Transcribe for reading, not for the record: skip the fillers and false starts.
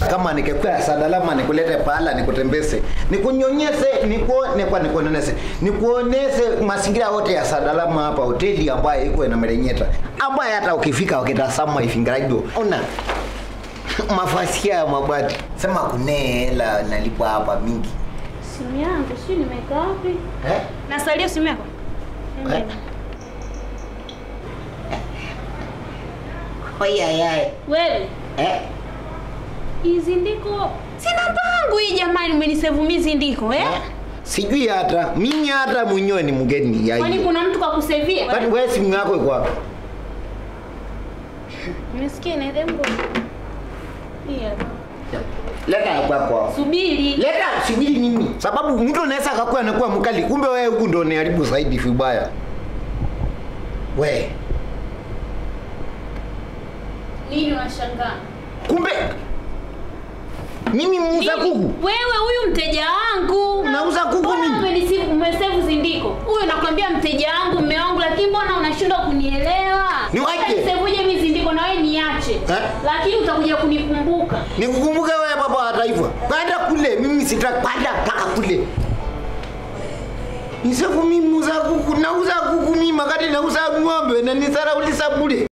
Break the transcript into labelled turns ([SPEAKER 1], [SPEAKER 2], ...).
[SPEAKER 1] Kama nikekua sadalama nikulete pala nikutembeze. Nikunyonyese, nikuonese. Nikuonese mazingira yote ya sadalama hapa hoteli ambayo iko na Merenyeta. Ambayo hata ukifika ukitazama ifingirajo. Ona. Mafasia ya mabati. Sema kuna hela nalipa hapa mingi.
[SPEAKER 2] Simu yangu sio nimeweka wapi? Nasalia simu yako.
[SPEAKER 1] Oya.
[SPEAKER 2] Wewe. Hizi ndiko sina pangu hii jamani, umenisave mizi ndiko
[SPEAKER 1] Sijui hata mimi hata mwenyewe ni mgeni ya.
[SPEAKER 2] Kwani kuna mtu kakusevia?
[SPEAKER 1] Kwani wewe simu yako iko wapi?
[SPEAKER 2] Nimesikia na dembo.
[SPEAKER 1] Leta kwako.
[SPEAKER 2] Subiri.
[SPEAKER 1] Leta subiri nini? Sababu mtu anaweza akakuwa anakuwa mkali, kumbe wewe huko ndio unaharibu zaidi vibaya. Wewe.
[SPEAKER 2] Nini unashangaa?
[SPEAKER 1] Kumbe mimi muuza kuku.
[SPEAKER 2] Wewe huyu mteja wangu.
[SPEAKER 1] Nauza kuku mimi.
[SPEAKER 2] Umesave zindiko. Huyu nakwambia mteja wangu, mume wangu, lakini mbona unashindwa kunielewa?
[SPEAKER 1] Niwaje?
[SPEAKER 2] Savuje mimi zindiko na wewe niache. Lakini utakuja kunikumbuka.
[SPEAKER 1] Nikukumbuka wewe baba wa taifa. Kwenda kule mimi sitaki paka kule. Nisafu mimi muuza kuku, nauza kuku mimi, makati nauza ng'ombe na nisara ulisabule.